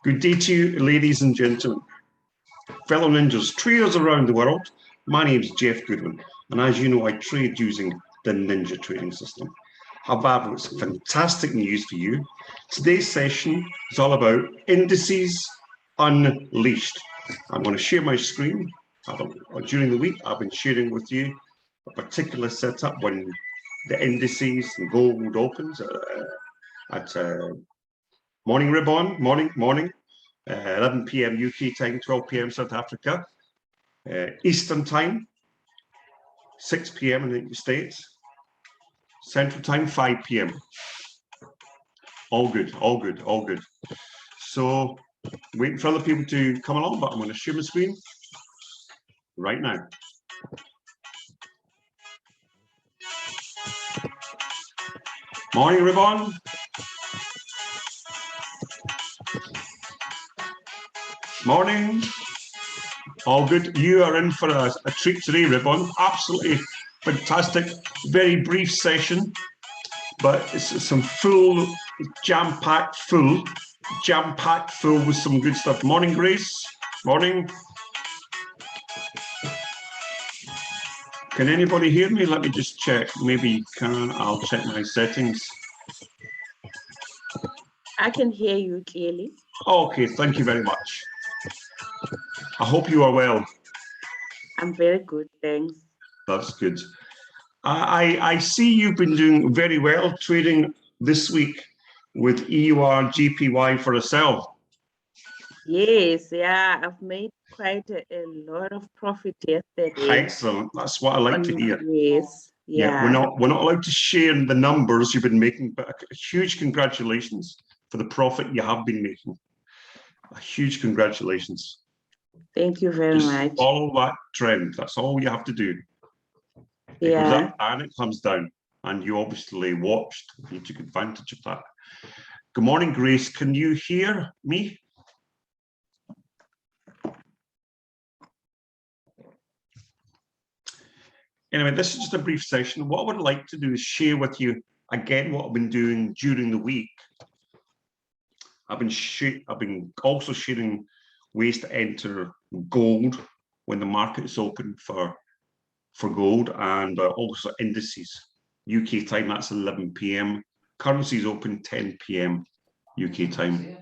Good day to you, ladies and gentlemen, fellow ninjas, traders around the world. My name is Jeff Goodwin, and as you know, I trade using the Ninja trading system. However, it's fantastic news for you. Today's session is all about Indices Unleashed. I'm going to share my screen. During the week, I've been sharing with you a particular setup when the indices and gold opens at morning ribbon, morning, 11 p.m. UK time, 12 p.m. South Africa, Eastern time, 6 p.m. in the States, Central time, 5 p.m. All good. So, waiting for other people to come along, but I'm going to share my screen right now. Morning, ribbon. Morning. All good. You are in for a treat today, Ribbon. Absolutely fantastic. Very brief session, but it's some full, jam-packed full with some good stuff. Morning, Grace. Morning. Can anybody hear me? Let me just check. Maybe you can. I'll check my settings. I can hear you clearly. Okay, thank you very much. I hope you are well. I'm very good, thanks. That's good. I see you've been doing very well trading this week with EUR GPY for a sell. Yes, yeah, I've made quite a lot of profit yesterday. Excellent. That's what I like to hear. Yes, yeah. We're not allowed to share the numbers you've been making, but a huge congratulations for the profit you have been making. A huge congratulations. Thank you very much. Follow that trend. That's all you have to do. It goes up and it comes down. And you obviously watched. You took advantage of that. Good morning, Grace. Can you hear me? Anyway, this is just a brief session. What I would like to do is share with you again what I've been doing during the week. I've been also sharing ways to enter gold when the market is open for gold, and also indices. UK time, that's 11 p.m. Currencies open 10 p.m. UK time.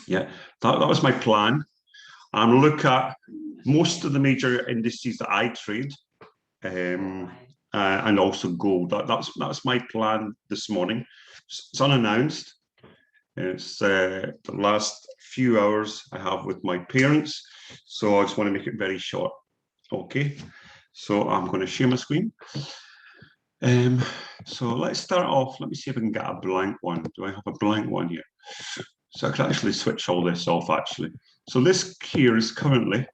Yeah, that was my plan. I'm look at most of the major indices that I trade, and also gold. That's my plan this morning. It's unannounced. It's the last few hours I have with my parents, so I just want to make it very short. Okay, so I'm going to share my screen. So let's start off. Let me see if I can get a blank one. Do I have a blank one here? So I can actually switch all this off, actually. So this here is currently...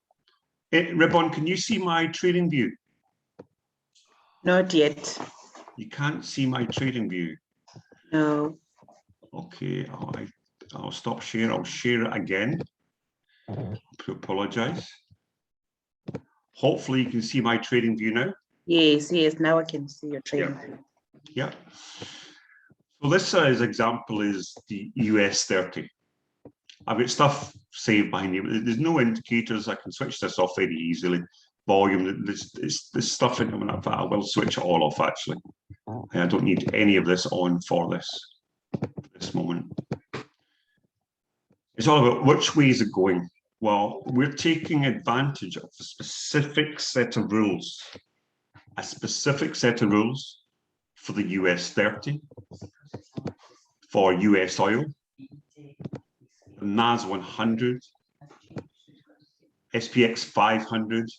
Ribbon, can you see my trading view? Not yet. You can't see my trading view? No. Okay, I'll stop sharing. I'll share it again. I apologize. Hopefully you can see my trading view now. Yes, now I can see your trading view. Yeah. So this example is the US 30. I've got stuff saved behind me. There's no indicators. I can switch this off very easily. Volume, there's stuff in it. I will switch it all off, actually. I don't need any of this on for this moment. It's all about which way is it going. Well, we're taking advantage of a specific set of rules. A specific set of rules for the US 30, for US oil, the NAS 100, SPX 500,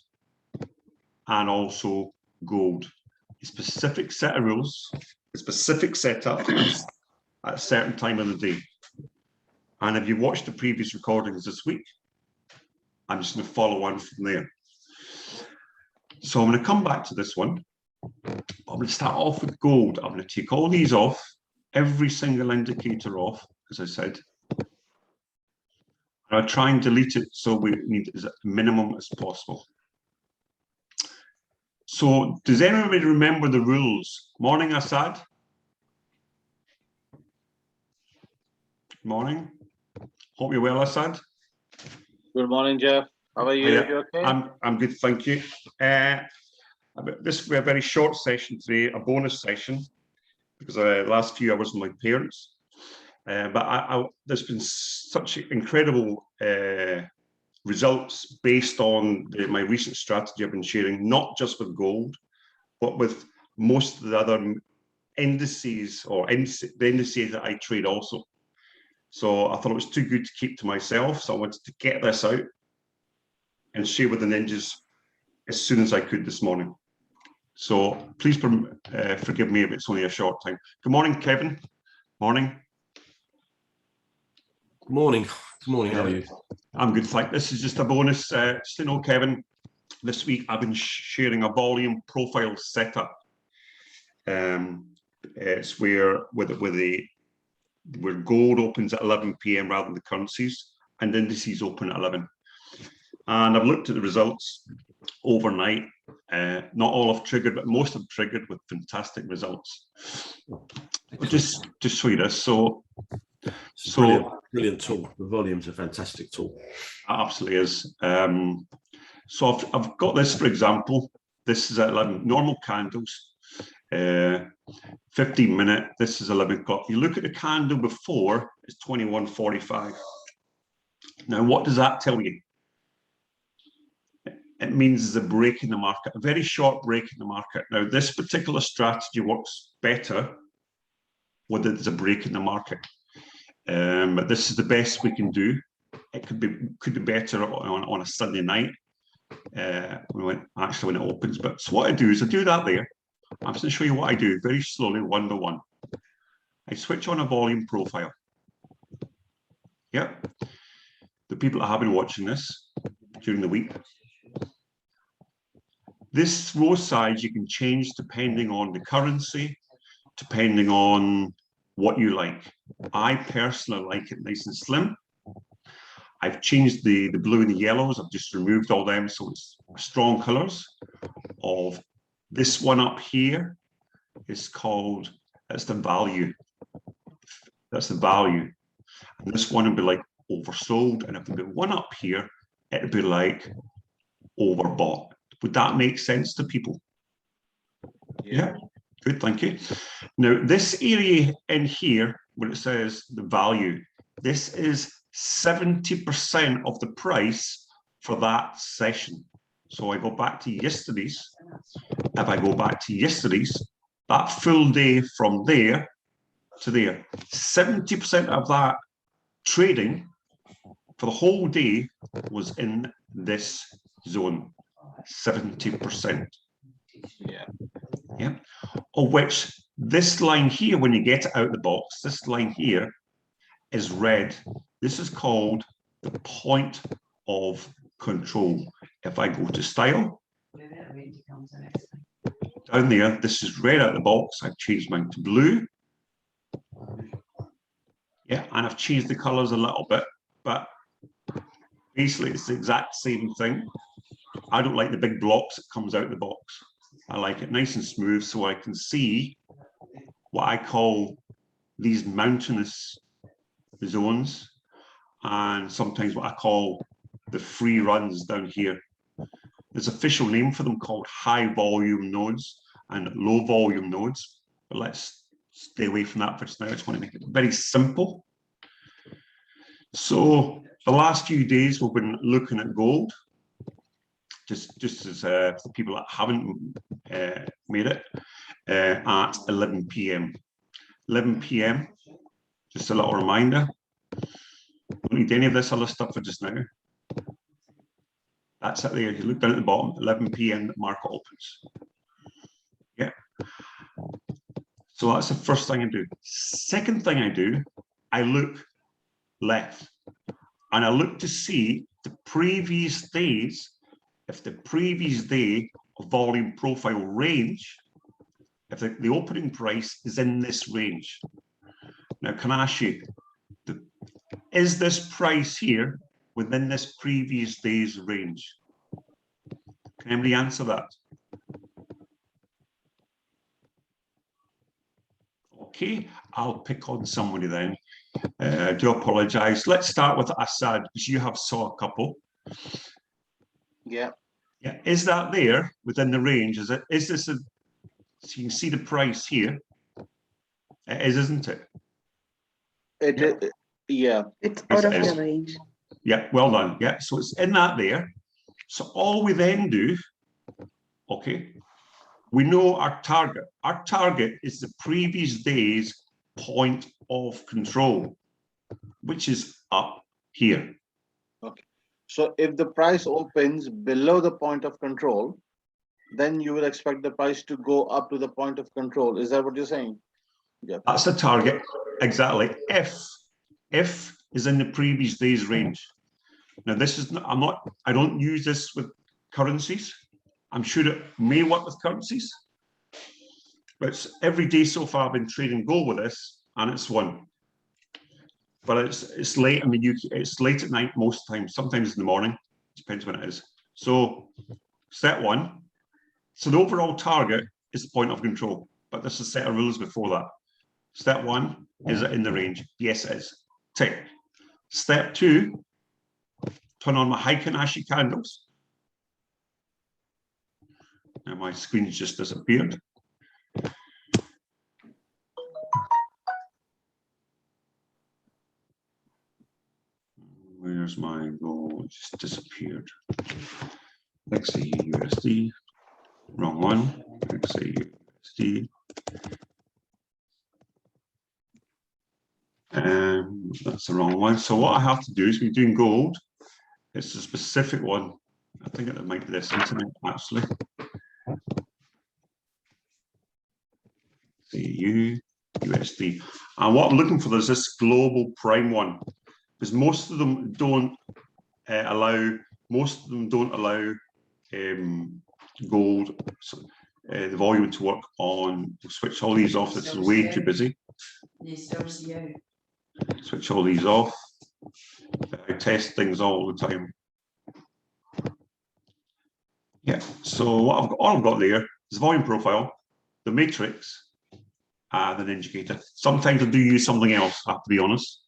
and also gold. A specific set of rules, a specific setup at a certain time of the day. And if you watched the previous recordings this week, I'm just going to follow on from there. So I'm going to come back to this one. I'm going to start off with gold. I'm going to take all these off, every single indicator off, as I said. And I'll try and delete it so we need as minimum as possible. So does anybody remember the rules? Morning, Assad. Morning. Hope you're well, Assad. Good morning, Jeff. How are you? Yeah, You okay? I'm good, thank you. This will be a very short session today, a bonus session, because the last few hours with my parents. But there's been such incredible results based on my recent strategy I've been sharing, not just with gold, but with most of the other indices or the indices that I trade also. So I thought it was too good to keep to myself, so I wanted to get this out and share with the ninjas as soon as I could this morning. So please forgive me if it's only a short time. Good morning, Kevin. Morning. Good morning. Good morning. How are you? I'm good, thank you. This is just a bonus. Just to know, Kevin, this week I've been sharing a volume profile setup. It's where gold opens at 11 p.m. rather than the currencies, and indices open at 11. And I've looked at the results overnight. Not all have triggered, but most have triggered with fantastic results. I'll just show you this. Brilliant tool. The volume's a fantastic tool. Absolutely is. So I've got this, for example. This is at 11 normal candles. 15-minute. This is 11 o'clock. You look at the candle before, it's 21:45. Now, what does that tell you? It means there's a break in the market, a very short break in the market. Now, this particular strategy works better when there's a break in the market. But this is the best we can do. It could be better on a Sunday night when it opens. But so what I do is I do that there. I'm just going to show you what I do very slowly, one by one. I switch on a volume profile. Yep. The people that have been watching this during the week. This row size you can change depending on the currency, depending on what you like. I personally like it nice and slim. I've changed the blue and the yellows. I've just removed all them, so it's strong colors. Of this one up here is called, that's the value. That's the value. And this one would be like oversold. And if there be one up here, it would be like overbought. Would that make sense to people? Yeah. Good, thank you. Now, this area in here, where it says the value, this is 70% of the price for that session. So I go back to yesterday's. If I go back to yesterday's, that full day from there to there, 70% of that trading for the whole day was in this zone, 70%. Yeah. Of which this line here, when you get it out of the box, this line here is red. This is called the point of control. If I go to style, down there, this is red out of the box. I've changed mine to blue. Yeah, and I've changed the colors a little bit, but basically it's the exact same thing. I don't like the big blocks that comes out of the box. I like it nice and smooth so I can see what I call these mountainous zones, and sometimes what I call the free runs down here. There's an official name for them called high volume nodes and low volume nodes, but let's stay away from that for just now. I just want to make it very simple. So the last few days we've been looking at gold, just as for the people that haven't made it, at 11 p.m. 11 p.m. Just a little reminder. Don't need any of this other stuff for just now. That's it there. You look down at the bottom, 11 p.m. the market opens. Yeah. So that's the first thing I do. Second thing I do, I look left. And I look to see the previous days, if the previous day volume profile range, if the opening price is in this range. Now, can I ask you, is this price here within this previous day's range? Can anybody answer that? Okay, I'll pick on somebody then. I do apologize. Let's start with Assad because you have saw a couple. Yeah. Yeah, is that there within the range? Is it? Is this a? So you can see the price here. It is, isn't it? Yeah. It's Yes, out of it is. the range. Yeah, well done. Yeah, so it's in that there. So all we then do, okay, we know our target. Our target is the previous day's point of control, which is up here. So if the price opens below the point of control, then you will expect the price to go up to the point of control. Is that what you're saying? Yeah. That's the target, exactly. If is in the previous day's range. Now this is not, I don't use this with currencies. I'm sure it may work with currencies, but it's every day so far I've been trading gold with this, and it's won. But it's late in the UK. It's late at night most times. Sometimes in the morning. Depends when it is. So step one. So the overall target is the point of control, but there's a set of rules before that. Step one, is it in the range? Yes, it is. Tick. Step two, turn on my Heikin-Ashi candles. Now my screen's just disappeared. Where's my gold? Just disappeared. XAU USD. Wrong one. XAU USD. That's the wrong one. So what I have to do is we're doing gold. It's a specific one. I think it might be this internet actually. XAU USD. And what I'm looking for is this global prime one, because most of them don't allow. Most of them don't allow gold. So, the volume to work on. We'll switch all these off. This is way too busy. Switch all these off. I test things all the time. Yeah. So what I've got, all I've got there is volume profile, the matrix, and an indicator. Sometimes I do use something else. I have to be honest,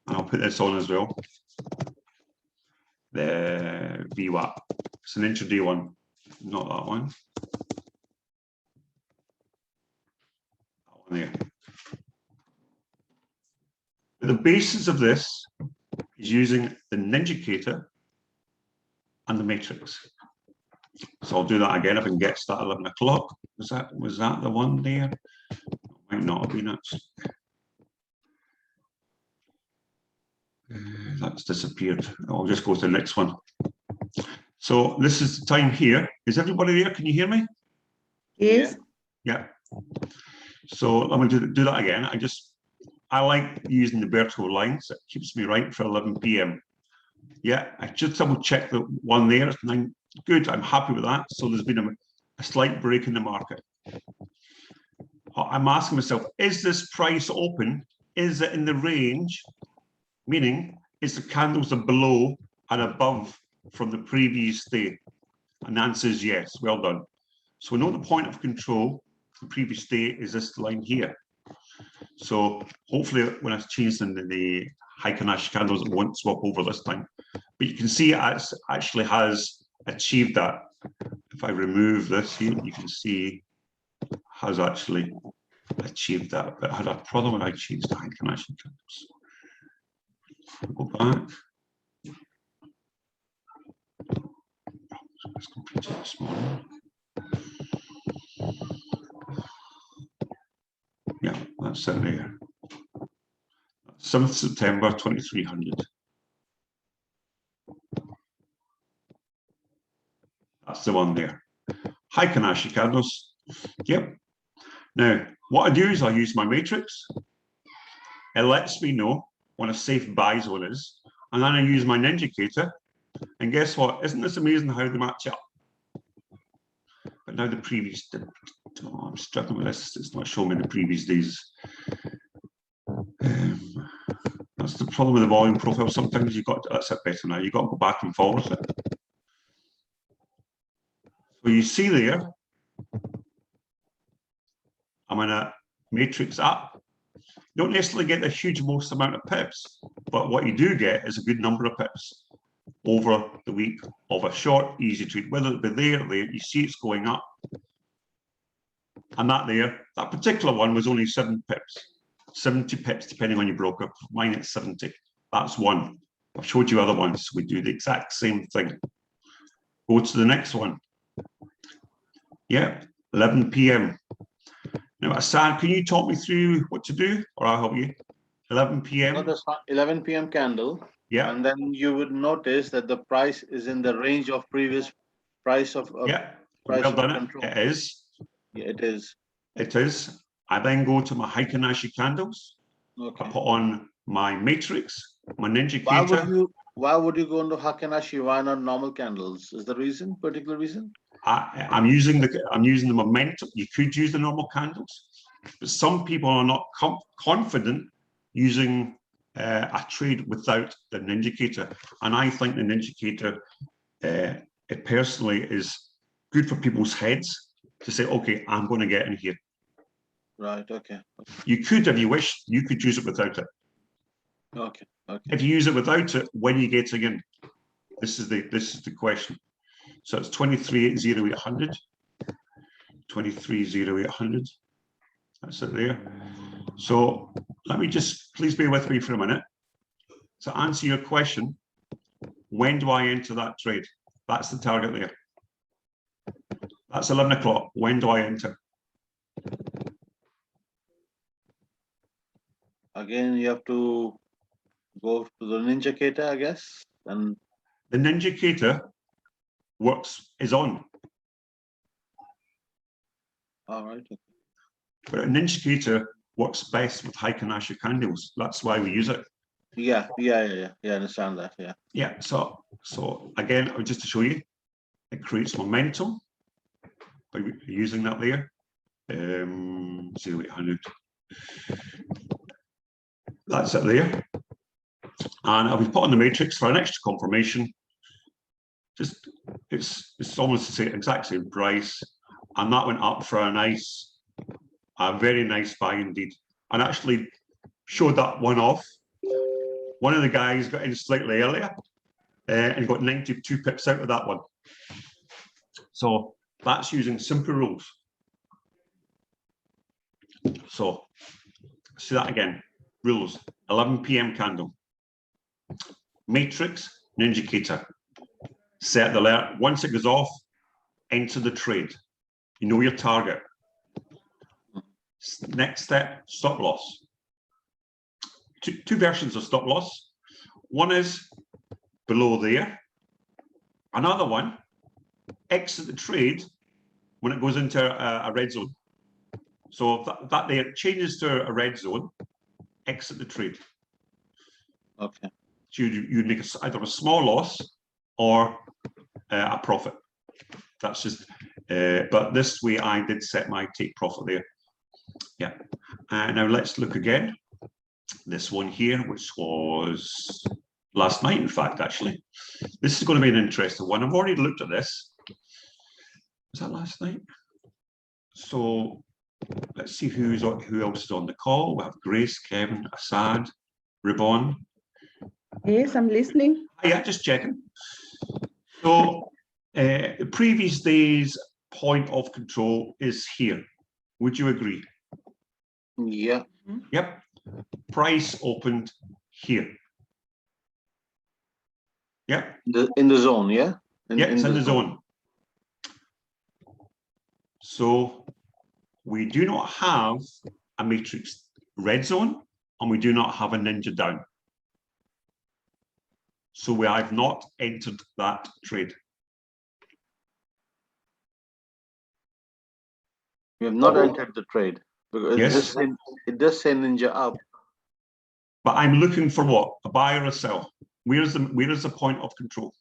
and I'll put this on as well. The VWAP. It's an intraday one, not that one. That one there. The basis of this is using the indicator and the matrix. So I'll do that again if I can get to that 11 o'clock. Was that the one there? Might not have been it. That's disappeared. I'll just go to the next one. So this is the time here. Is everybody there? Can you hear me? Yes. Yeah. So I'm going to do that again. I like using the vertical lines. It keeps me right for 11 p.m. Yeah, I just double check the one there. Good, I'm happy with that. So there's been a slight break in the market. I'm asking myself, is this price open? Is it in the range? Meaning, is the candles below and above from the previous day? And the answer is yes, well done. So we know the point of control, the previous day is this line here. So hopefully when I change them to the Heikin-Ashi candles, it won't swap over this time. But you can see it actually has achieved that. If I remove this here, you can see has actually achieved that. But I had a problem when I changed the Heikin-Ashi candles. Go back. This computer this morning. Yeah, that's it there. 7th September 2300. That's the one there. Heikin-Ashi candles. Yep. Now, what I do is I use my matrix. It lets me know when a safe buy zone is. And then I use my indicator. And guess what? Isn't this amazing how they match up? But now the previous, I'm struggling with this. It's not showing me the previous days. That's the problem with the volume profile. Sometimes you've got to, that's it better now. You've got to go back and forward. So you see there, I'm in a matrix up. You don't necessarily get a huge most amount of pips, but what you do get is a good number of pips over the week of a short, easy trade. Whether it be there or there, you see it's going up. And that particular one was only 7 pips, 70 pips, depending on your broker. Mine at 70. That's one. I've showed you other ones. We do the exact same thing. Go to the next one. Yeah, 11 p.m. Now, Hassan, can you talk me through what to do, or I'll help you? 11 p.m. No, that's fine. 11 p.m. candle. Yeah. And then you would notice that the price is in the range of previous price of Yeah. price Well of done. control. It is. Yeah, it is. It is. I then go to my Heikin-Ashi candles. Okay. I put on my matrix, my Ninja Why would you go into Heikin-Ashi? Why not normal candles? Is the reason, particular reason? I'm using the momentum. You could use the normal candles, but some people are not confident using a trade without the Ninja, and I think the Ninja it personally is good for people's heads to say, okay, I'm going to get in here. Right. Okay. You could, if you wish, you could use it without it. Okay. Okay. If you use it without it, when are you getting in? This is the question. So it's 23.0800, 23.0800. That's it there. So let me please bear with me for a minute. To answer your question, when do I enter that trade? That's the target there. That's 11 o'clock. When do I enter? Again, you have to go to the Ninja, I guess, and The Ninja is on. all right. But a Ninja works best with Heikin-Ashi candles. That's why we use it. Yeah. I understand that. Yeah. Yeah. So again, just to show you, it creates momentum by using that there. 0800. That's it there. And I'll be put on the matrix for an extra confirmation. Just it's almost the same exact same price, and that went up for a very nice buy indeed. And actually showed that one off. One of the guys got in slightly earlier and got 92 pips out of that one. So that's using simple rules. So see that again. Rules. 11 p.m. candle. Matrix, Ninja. Set the alert. Once it goes off, enter the trade. You know your target. Next step, stop loss. Two versions of stop loss. One is below there. Another one, exit the trade when it goes into a red zone. So if that there changes to a red zone, exit the trade. Okay. So you make either a small loss or a profit. That's just, but this way I did set my take profit there. Yeah. Now let's look again. This one here, which was last night, in fact, actually. This is going to be an interesting one. I've already looked at this. Was that last night? So let's see who else is on the call. We have Grace, Kevin, Assad, Ribon. Yes, I'm listening. Yeah, just checking. So the previous day's point of control is here. Would you agree? Yeah. Yep. Price opened here. Yep. In the zone, yeah? It's in the zone. So we do not have a matrix red zone, and we do not have a ninja down. So I've not entered that trade. We have not entered the trade because Yes. it does say Ninja up. But I'm looking for what? A buy or a sell? Where is the point of control?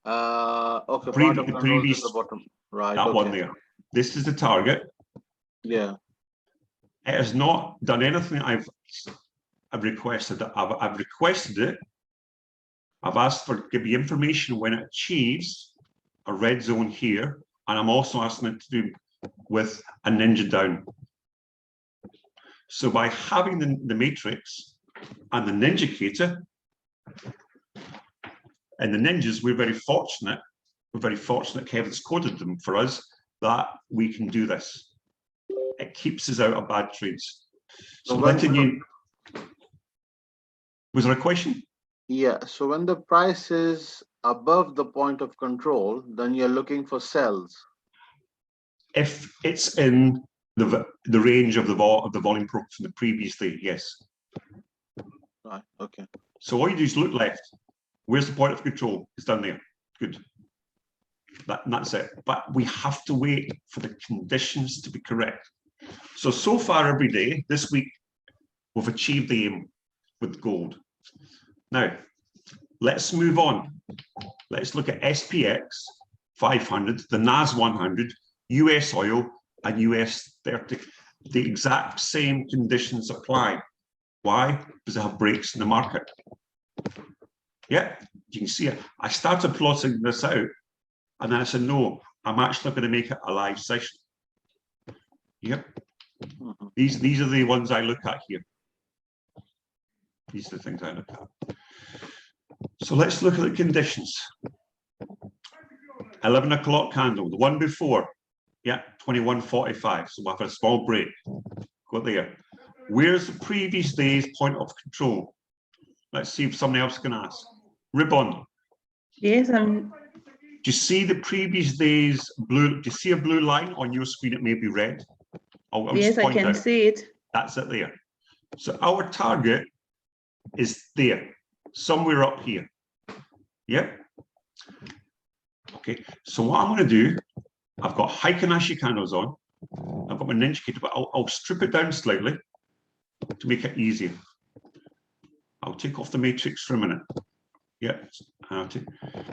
Okay. Previous- Part of the control is previous- the bottom. Right. That Okay. one there. This is the target. Yeah. It has not done anything I've requested. I've requested it. I've asked for give me information when it achieves a red zone here, and I'm also asking it to do with a ninja down. So by having the matrix and the ninjacator, and the ninjas, we're very fortunate. We're very fortunate Kevin's coded them for us that we can do this. It keeps us out of bad trades. So letting you. Was there a question? Yeah, so when the price is above the point of control, then you're looking for sells. If it's in the range of the volume profile from the previous day, yes. Right, okay. So all you do is look left. Where's the point of control? It's down there. Good. That's it. But we have to wait for the conditions to be correct. So far every day, this week, we've achieved the aim with gold. Now, let's move on. Let's look at SPX 500, the NAS 100, US oil, and US 30. The exact same conditions apply. Why? Because they have breaks in the market. Yeah, you can see it. I started plotting this out, and then I said, no, I'm actually going to make it a live session. Yep. These are the ones I look at here. These are the things I look at. So let's look at the conditions. 11 o'clock candle, the one before, yeah, 21.45. So we'll have a small break. Go there. Where's the previous day's point of control? Let's see if somebody else can ask. Ribbon. Yes, Do you see the previous day's blue? Do you see a blue line on your screen? It may be red. I'll yes, just I point can out. see it. That's it there. So our target is there, somewhere up here. Yep. Okay, so what I'm going to do, I've got Heikin-Ashi candles on. I've got my indicator, but I'll strip it down slightly to make it easier. I'll take off the matrix for a minute. Yeah.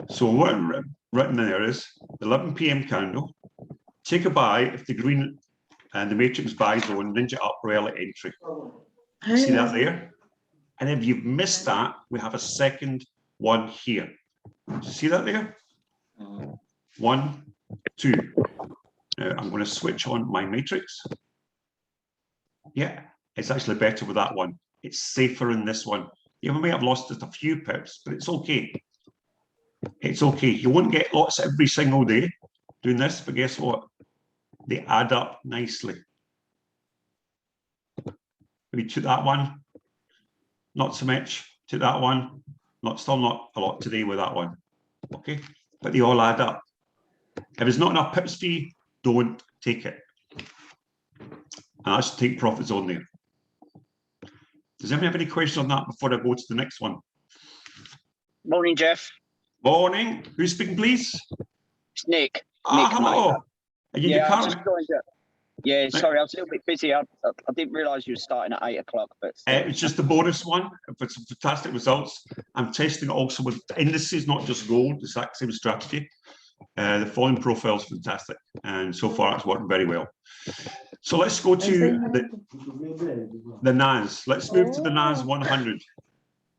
So what I've written there is 11 p.m. candle. Take a buy if the green and the matrix buy zone, ninja up early entry. See that there? And if you've missed that, we have a second one here. See that there? 1, 2. Now I'm going to switch on my matrix. Yeah, it's actually better with that one. It's safer in this one. You may have lost just a few pips, but it's okay. It's okay. You won't get lots every single day doing this, but guess what? They add up nicely. We took that one, not so much. Took that one, still not a lot today with that one. Okay, but they all add up. If it's not enough pips fee, don't take it. And I should take profits on there. Does anyone have any questions on that before I go to the next one? Morning, Jeff. Morning. Who's speaking, please? It's Nick. Hello. Are you in your car? Yeah, sorry, I was a little bit busy. I didn't realise you were starting at 8 o'clock. But it's just the bonus one for some fantastic results. I'm testing it also with indices, not just gold. It's that same strategy. The volume profile is fantastic, and so far it's working very well. So let's go to the NAS. Let's move to the NAS 100.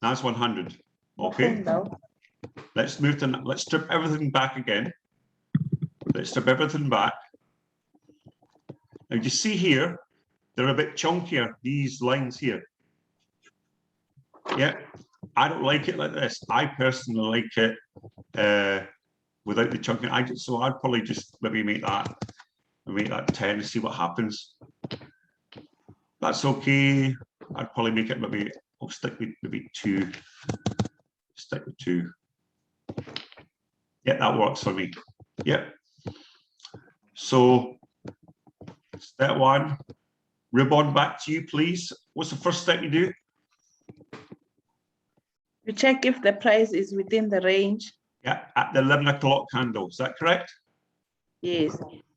NAS 100. Okay. Let's strip everything back again. Let's strip everything back. Now you see here, they're a bit chunkier, these lines here. Yeah, I don't like it like this. I personally like it without the chunking. So I'd probably just maybe make that 10 and see what happens. That's okay. I'd probably make it maybe, I'll stick with maybe 2. Stick with 2. Yeah, that works for me. Yeah. So step 1, ribbon, back to you, please. What's the first step you do? You check if the price is within the range. Yeah, at the 11 o'clock candle. Is that correct? Yes.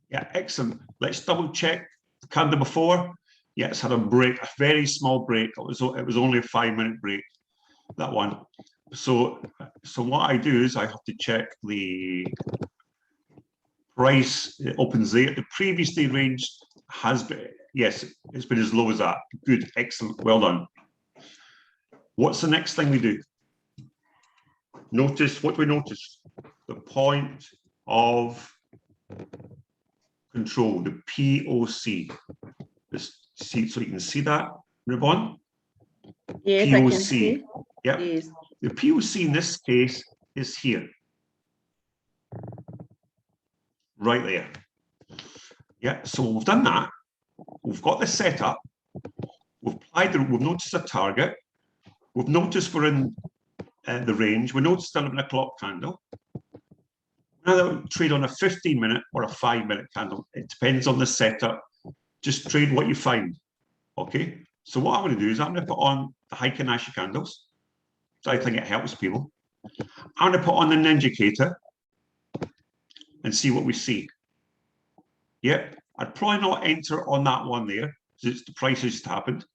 Yeah, excellent. Let's double check the candle before. Yeah, it's had a break, a very small break. It was only a 5-minute break, that one. So what I do is I have to check the price. It opens there. The previous day range has been, yes, it's been as low as that. Good, excellent, well done. What's the next thing we do? Notice what we notice. The point of control, the POC. This See, so you can see that ribbon. Yes, I can POC. see. Yep. Yes. The POC in this case is here. Right there. Yeah, so we've done that. We've got this set up. We've applied we've noticed a target. We've noticed we're in the range. We noticed 11 o'clock candle. Now trade on a 15-minute or a 5-minute candle. It depends on the setup. Just trade what you find. Okay. So what I'm going to do is I'm going to put on the Heiken Ashi candles. So I think it helps people. I'm going to put on the indicator and see what we see. Yep. I'd probably not enter on that one there because it's the price has just happened.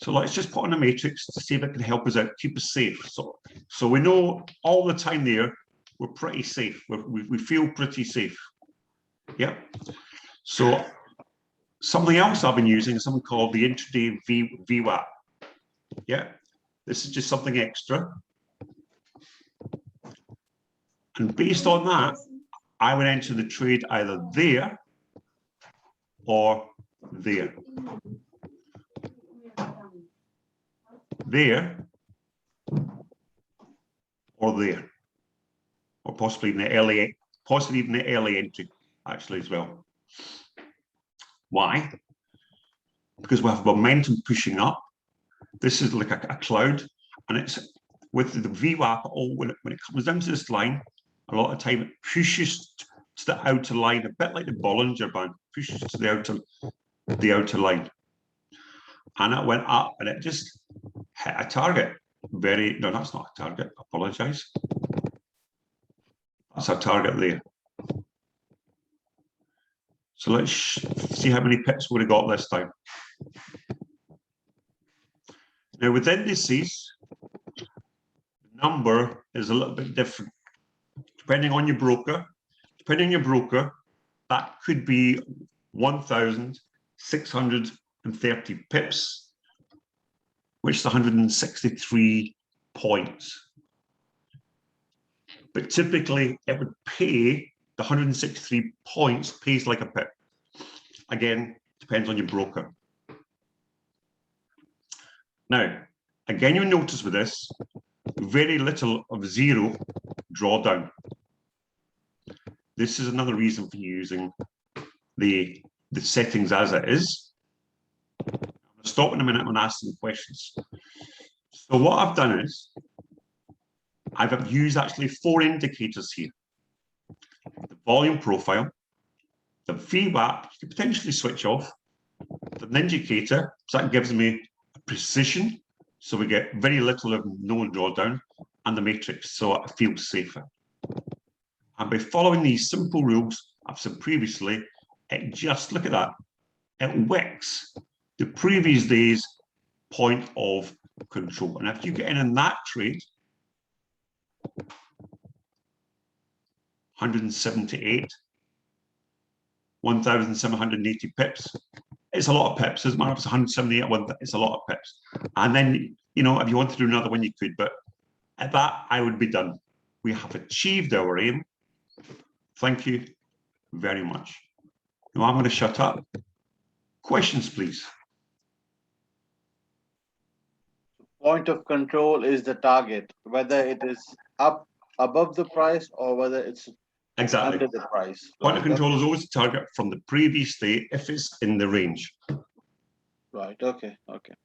So let's just put on a matrix to see if it can help us out, keep us safe. So we know all the time there, we're pretty safe. We feel pretty safe. Yeah. So something else I've been using is something called the intraday VWAP. Yeah. This is just something extra. And based on that, I would enter the trade either there or there. There or there, or possibly in the early, possibly even the early entry, actually as well. Why? Because we have momentum pushing up. This is like a cloud, and it's with the VWAP. When it comes down to this line, a lot of time it pushes to the outer line, a bit like the Bollinger Band, pushes to the outer line, and it went up, and it just hit a target. No, that's not a target. I apologize. That's a target there. So let's see how many pips we have got this time. Now with indices, the number is a little bit different depending on your broker. Depending on your broker, that could be 1,630 pips, which is 163 points. But typically it would pay, the 163 points pays like a pip. Again, depends on your broker. Now, again, you'll notice with this, very little of zero drawdown. This is another reason for using the settings as it is. I'm going to stop in a minute and ask some questions. So what I've done is, I've used actually 4 indicators here. The volume profile, the VWAP, you could potentially switch off, the indicator, so that gives me a precision, so we get very little of no drawdown, and the matrix, so I feel safer. And by following these simple rules I've said previously, it just, look at that, it wicks the previous day's point of control. And if you get in that trade, 178, 1,780 pips. It's a lot of pips. Doesn't matter if it's 178, it's a lot of pips. And then, you know, if you want to do another one, you could, but at that, I would be done. We have achieved our aim. Thank you very much. Now I'm going to shut up. Questions, please. Point of control is the target, whether it is up above the price or whether it's Exactly. under the price. Point of control is always the target from the previous day if it's in the range. Right. Okay. Okay.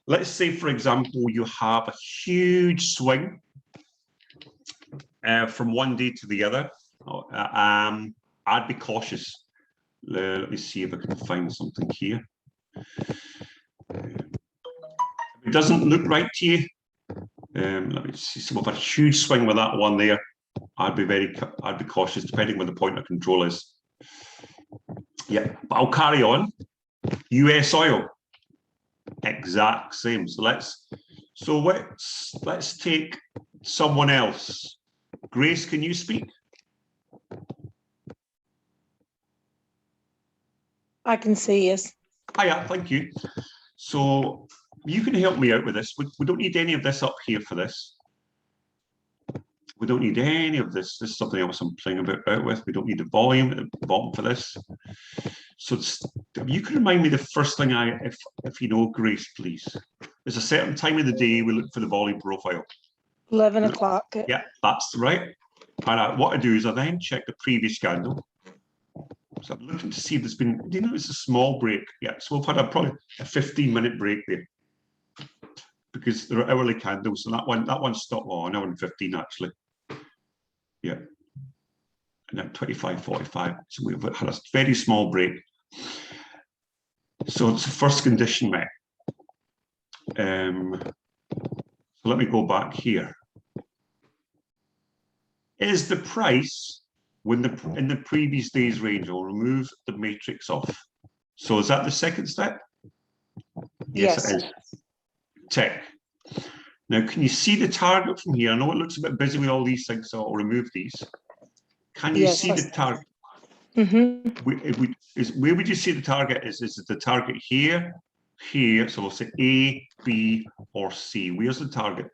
Let's say, for example, you have a huge swing from one day to the other. I'd be cautious. Let me see if I can find something here. If it doesn't look right to you, let me see. Some of a huge swing with that one there. I'd be cautious, depending where the point of control is. Yeah, but I'll carry on. US oil, exact same. So let's take someone else. Grace, can you speak? I can see, yes. Hiya, thank you. So you can help me out with this. We don't need any of this up here for this. We don't need any of this. This is something else I'm playing about with. We don't need the volume at the bottom for this. So if you could remind me the first thing if you know, Grace, please. There's a certain time of the day we look for the volume profile. 11 o'clock. Yeah, that's right. And what I do is I then check the previous candle. So I'm looking to see if there's been, do you notice a small break? Yeah, so we've had probably a 15-minute break there. Because there are hourly candles, and that one stopped an hour and 15 actually. Yeah. And then 25.45. So we've had a very small break. So it's the first condition met. So let me go back here. Is the price in the previous day's range? I'll remove the matrix off. So is that the second step? Yes, it is. Tick. Now, can you see the target from here? I know it looks a bit busy with all these things, so I'll remove these. Can you see the target? Where would you see the target is? Is it the target here, here? So we'll say A, B, or C. Where's the target?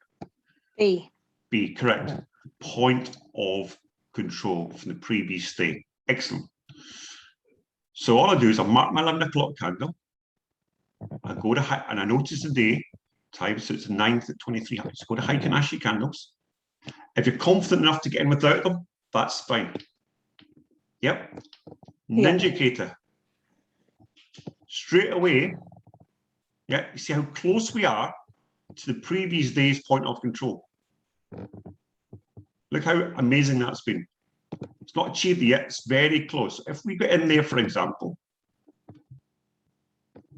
B. B, correct. Point of control from the previous day. Excellent. So all I do is I mark my 11 o'clock candle. I go to high, and I notice the day time, so it's the 9th at 2300. So go to Heikin-Ashi candles. If you're confident enough to get in without them, that's fine. Yep. Ninjacator. Straight away, yeah, you see how close we are to the previous day's point of control. Look how amazing that's been. It's not achieved yet, it's very close. If we get in there, for example,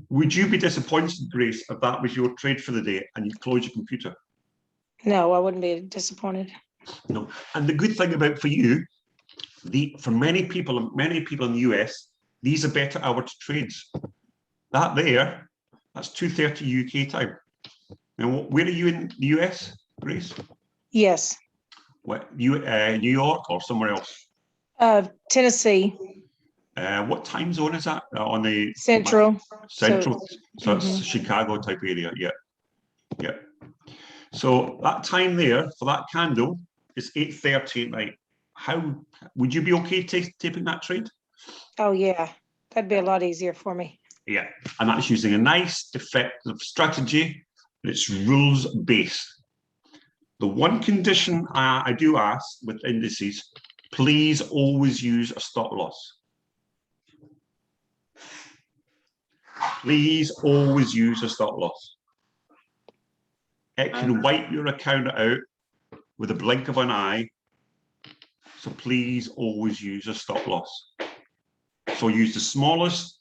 would you be disappointed, Grace, if that was your trade for the day and you close your computer? No, I wouldn't be disappointed. No. And the good thing about for you, for many people in the US, these are better hour to trades. That there, that's 2:30 UK time. Now, where are you in the US, Grace? Yes. What, New York or somewhere else? Tennessee. What time zone is that on the Central. Central, so it's Chicago type area. Yeah, yeah. So that time there for that candle is 8:30 at night. How would you be okay taping that trade? Oh yeah, that'd be a lot easier for me. Yeah, and that's using a nice, effective strategy. It's rules based. The one condition I do ask with indices, please always use a stop loss. Please always use a stop loss. It can wipe your account out with a blink of an eye. So please always use a stop loss. So use the smallest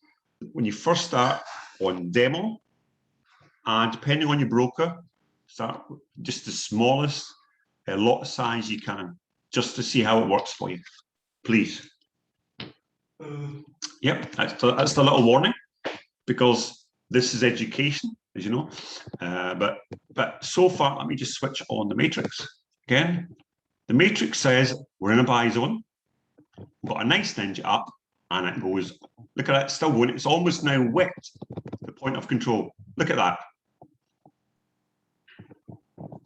when you first start on demo, and depending on your broker, start just the smallest lot size you can, just to see how it works for you. Please. Yep, that's the little warning, because this is education, as you know. But so far, let me just switch on the matrix again. The matrix says we're in a buy zone. We've got a nice ninja up, and it goes. Look at that, still going. It's almost now whipped the point of control. Look at that.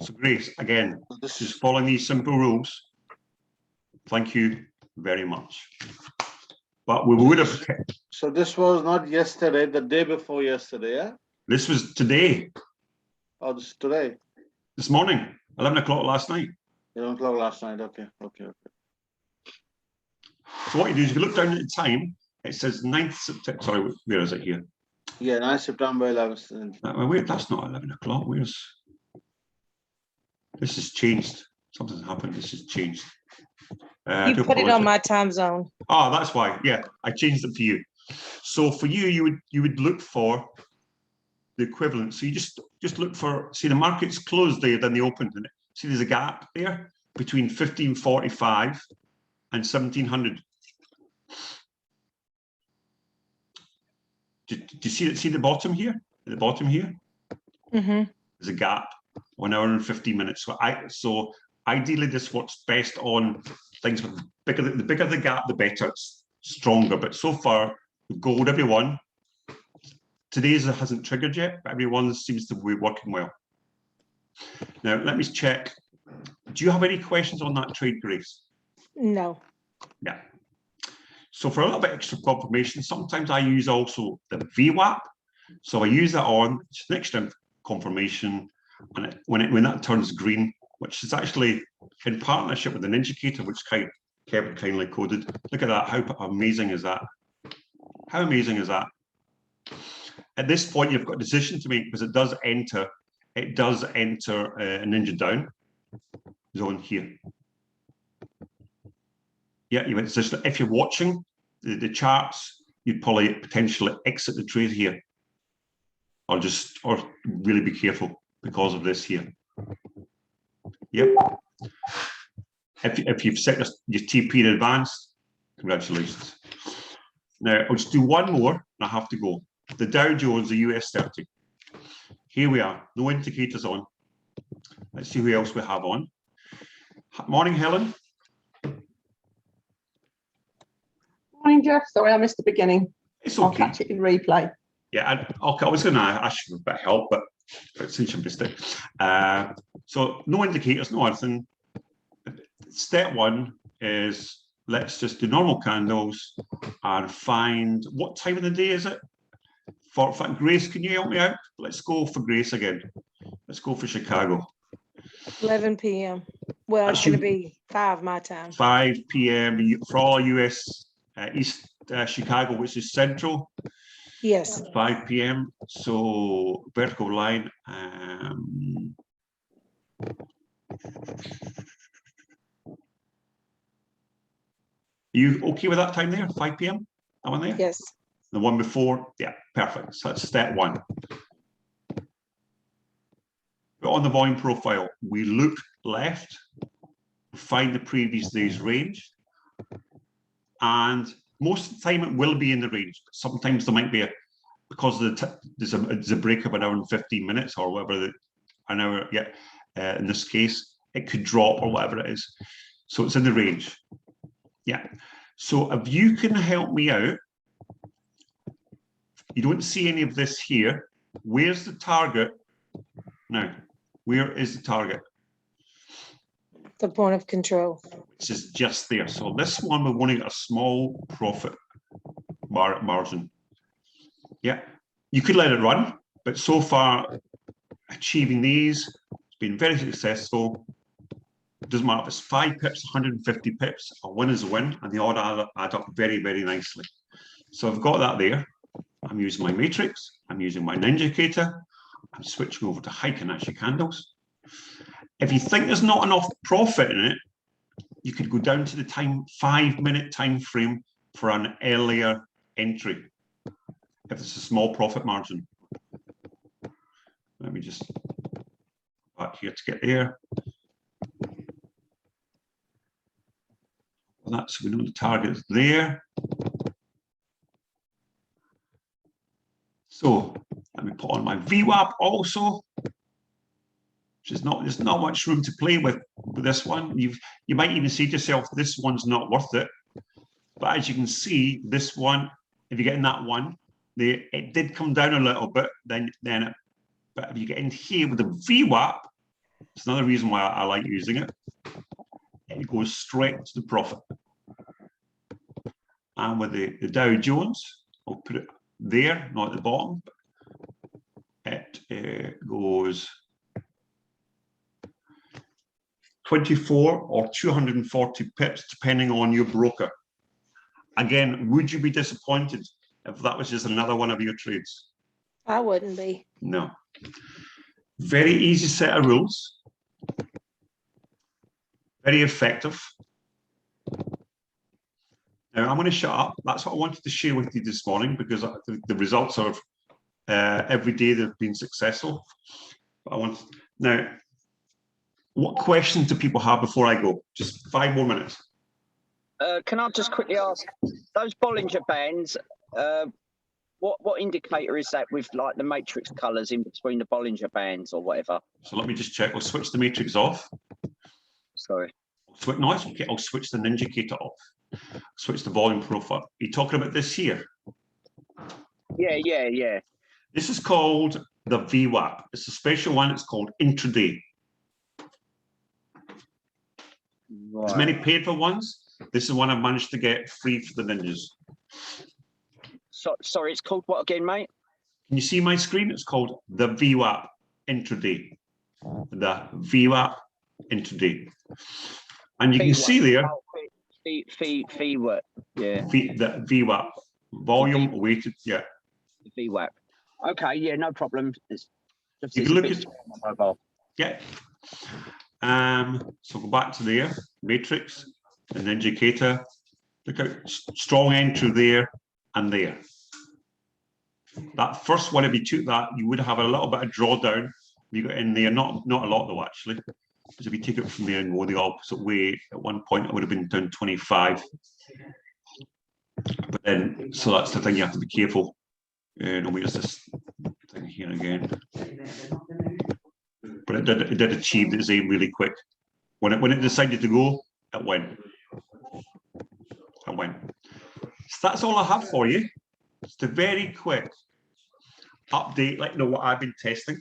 So Grace, again, just following these simple rules. Thank you very much. But we would have. So this was not yesterday, the day before yesterday, yeah? This was today. Oh, this is today. This morning, 11 o'clock last night. 11 o'clock last night. Okay. So what you do is if you look down at the time, it says 9th September. Sorry, where is it here? Yeah, 9 September 11th. Wait, that's not 11 o'clock. Where's this has changed? Something's happened. This has changed. You put it on my time zone. Oh, that's why. Yeah, I changed it for you. So for you, you would look for the equivalent. So you just look for. See, the market's closed there, then they opened. And see, there's a gap there between 1545 and 1700. Do you see the bottom here? At the bottom here, there's a gap, 1 hour and 15 minutes. So ideally, this works best on things with the bigger the gap, the better. It's stronger. But so far, we've gold everyone. Today's hasn't triggered yet, but everyone seems to be working well. Now let me check Do you have any questions on that trade, Grace? No. Yeah. So for a little bit extra confirmation, sometimes I use also the VWAP. So I use that on, it's an extra confirmation, and when that turns green, which is actually in partnership with an indicator, which Kevin kindly coded. Look at that, how amazing is that? How amazing is that? At this point, you've got a decision to make because it does enter a ninja down zone here. Yeah, you went decision. If you're watching the charts, you'd probably potentially exit the trade here, or really be careful because of this here. Yep. If you've set your TP in advance, congratulations. Now I'll just do one more, and I have to go. The Dow Jones, the US 30. Here we are. No indicators on. Let's see who else we have on. Morning, Helen. Morning, Jeff. Sorry, I missed the beginning. It's okay. I'll catch it in replay. Yeah, I was going to ask you for a bit of help, but since you missed it. So no indicators, no anything. Step one is let's just do normal candles and find, what time of the day is it? For Grace, can you help me out? Let's go for Grace again. Let's go for Chicago. 11 p.m. Well, it's going to be 5 my time. 5 p.m. for all US East Chicago, which is central. Yes. 5 p.m. So vertical line. You okay with that time there? 5 p.m. That one there? Yes. The one before? Yeah, perfect. So that's step one. But on the volume profile, we look left, find the previous day's range, and most of the time it will be in the range. But sometimes there might be because there's a break of an hour and 15 minutes or whatever, an hour. Yeah, in this case, it could drop or whatever it is. So it's in the range. Yeah. So if you can help me out, you don't see any of this here. Where's the target now? Where is the target? The point of control. Which is just there. So this one, we're wanting a small profit margin. Yeah, you could let it run, but so far achieving these has been very successful. It doesn't matter if it's 5 pips, 150 pips, a win is a win, and they all add up very, very nicely. So I've got that there. I'm using my matrix, I'm using my indicator, I'm switching over to high Kanashi candles. If you think there's not enough profit in it, you could go down to the 5-minute time frame for an earlier entry. If it's a small profit margin. Let me just back here to get there. So we know the target is there. So let me put on my VWAP also, which is there's not much room to play with this one. You might even say to yourself, this one's not worth it. But as you can see, this one, if you're getting that one, it did come down a little bit, but if you get in here with the VWAP, it's another reason why I like using it. It goes straight to the profit. And with the Dow Jones, I'll put it there, not at the bottom. It goes 24 or 240 pips, depending on your broker. Again, would you be disappointed if that was just another one of your trades? I wouldn't be. No. Very easy set of rules. Very effective. Now, I'm going to shut up. That's what I wanted to share with you this morning because the results are every day they've been successful. But now, what questions do people have before I go? Just 5 more minutes. Can I just quickly ask, those Bollinger Bands, what indicator is that with like the matrix colours in between the Bollinger Bands or whatever? So let me just check. I'll switch the matrix off. Sorry. No, it's okay. I'll switch the indicator off. Switch the volume profile. Are you talking about this here? Yeah. This is called the VWAP. It's a special one. It's called intraday. There's many paid for ones. This is one I managed to get free for the ninjas. So, sorry, it's called what again, mate? Can you see my screen? It's called the VWAP intraday. The VWAP intraday. And you can see there VWAP, yeah. The VWAP, volume weighted, yeah. VWAP. Okay, yeah, no problem. It's just You it's can a look bit at, small on my mobile. yeah. So go back to there, matrix, and indicator. Look at strong entry there and there. That first one, if you took that, you would have a little bit of drawdown. You got in there, not a lot though, actually. Because if you take it from there and go the opposite way, at one point it would have been down 25. But then, so that's the thing, you have to be careful. No, where's this thing here again? But it did achieve its aim really quick. When it decided to go, it went. It went. So that's all I have for you. Just a very quick update, like what I've been testing.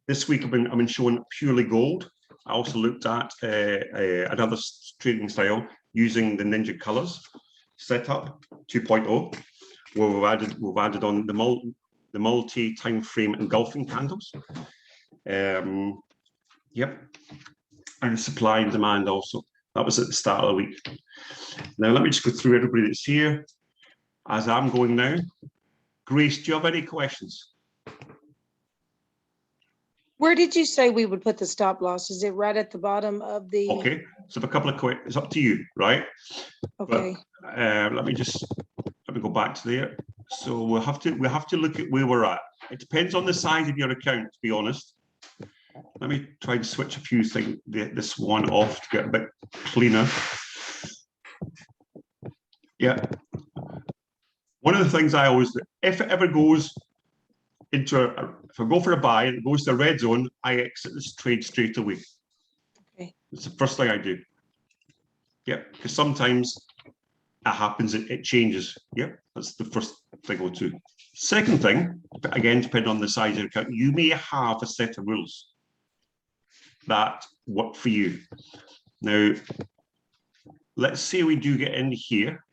This week I've been showing purely gold. I also looked at another trading style using the Ninja Colors setup 2.0, where we've added on the multi time frame engulfing candles. Yep, and supply and demand also. That was at the start of the week. Now let me just go through everybody that's here as I'm going now. Grace, do you have any questions? Where did you say we would put the stop loss? Is it right at the bottom of the? Okay, so a couple of questions. It's up to you, right? Okay. But, let me go back to there. So we'll have to look at where we're at. It depends on the size of your account, to be honest. Let me try and switch a few things, this one off to get a bit cleaner. Yeah. One of the things I always do, if it ever goes into if I go for a buy and it goes to a red zone, I exit this trade straight away. Okay. It's the first thing I do. Yeah, because sometimes it happens, it changes. Yeah, that's the first thing I'll do. Second thing, again, depending on the size of your account, you may have a set of rules that work for you. Now, let's say we do get in here.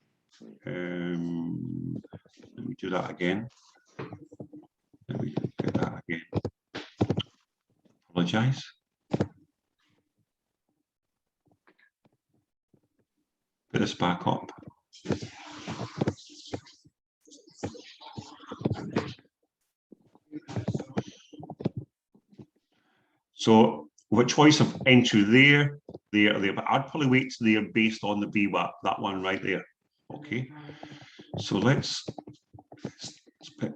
Let me do that again. Let me do that again. Apologize. Put this back up. So with a choice of entry there, but I'd probably wait to there based on the VWAP, that one right there. Okay, so let's pick.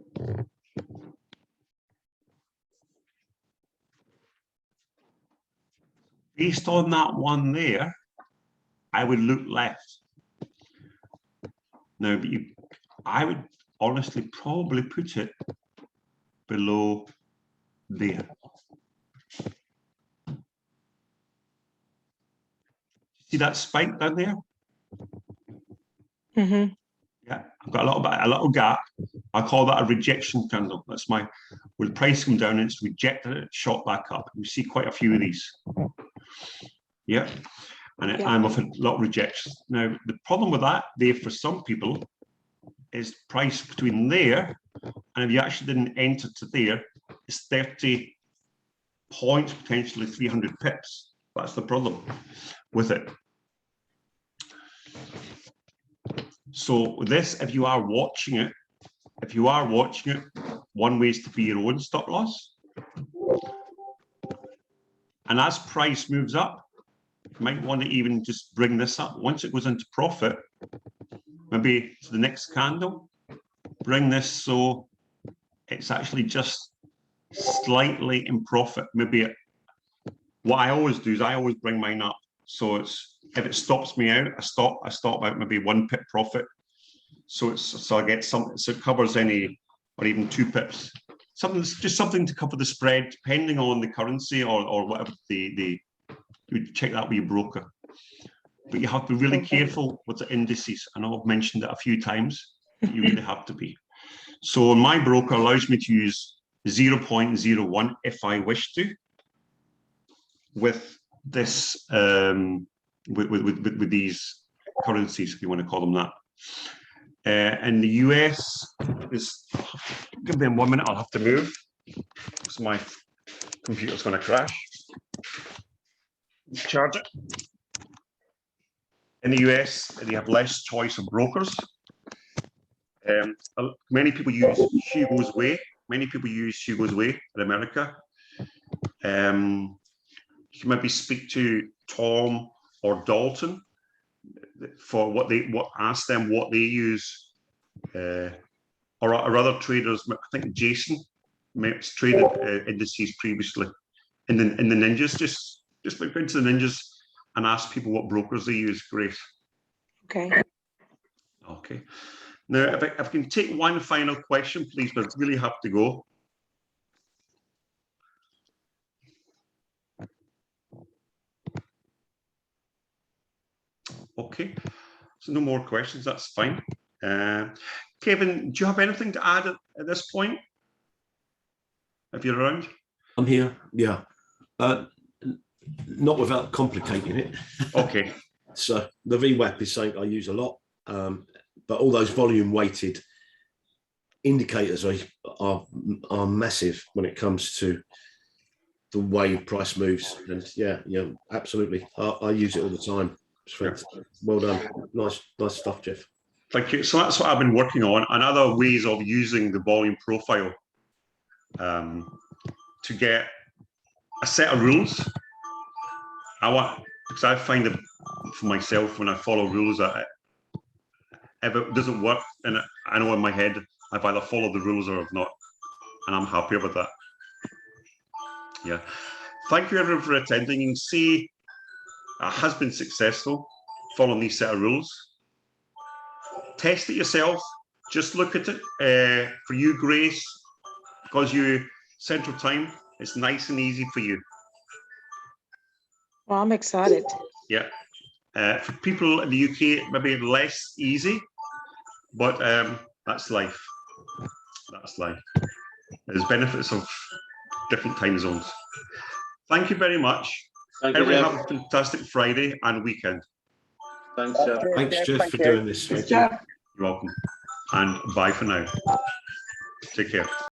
Based on that one there, I would look left. Now, but I would honestly probably put it below there. See that spike down there? Mm-hmm. Yeah, I've got a little gap. I call that a rejection candle. That's my, when the price comes down and it's rejected, it shot back up. We see quite a few of these. Yeah, and we've had a lot of rejections. Now, the problem with that there for some people is price between there, and if you actually didn't enter to there, it's 30 points, potentially 300 pips. That's the problem with it. So this, if you are watching it, one way is to be your own stop loss. And as price moves up, you might want to even just bring this up. Once it goes into profit, maybe to the next candle, bring this so it's actually just slightly in profit. Maybe what I always do is I always bring mine up. So it's, if it stops me out, I stop out maybe 1 pip profit. So I get something, so it covers any, or even 2 pips. Just something to cover the spread, depending on the currency or whatever you check that with your broker. But you have to be really careful with the indices. I know I've mentioned it a few times, but you really have to be. So my broker allows me to use 0.01 if I wish to, with this with these currencies, if you want to call them that. In the US, give me 1 minute, I'll have to move. So my computer's going to crash. Charge it. In the US, they have less choice of brokers. Many people use Hugo's Way. Many people use Hugo's Way in America. You maybe speak to Tom or Dalton for ask them what they use, or other traders. I think Jason traded indices previously in the Ninjas. Just look into the Ninjas and ask people what brokers they use. Great. Okay. Okay. Now, if I can take one final question, please, but I really have to go. Okay, so no more questions, that's fine. Kevin, do you have anything to add at this point? If you're around? I'm here, yeah. Not without complicating it. Okay. So the VWAP is something I use a lot, but all those volume weighted indicators are massive when it comes to the way price moves. And yeah, absolutely. I use it all the time. Well done. Nice stuff, Jeff. Thank you. So that's what I've been working on, and other ways of using the volume profile to get a set of rules. Because I find that for myself, when I follow rules, if it doesn't work, and I know in my head I've either followed the rules or I've not, and I'm happy with that. Yeah. Thank you everyone for attending. You can see it has been successful following these set of rules. Test it yourself. Just look at it. For you, Grace, because you Central Time, it's nice and easy for you. Well, I'm excited. Yeah. For people in the UK, maybe less easy, but that's life. That's life. There's benefits of different time zones. Thank you very much. Thank you, Everyone Jeff. have a fantastic Friday and weekend. Thanks, Jeff. Thanks, Jeff, Thank for you. doing this. Thanks, Thank you. Jeff. You're welcome. And bye for now. Take care.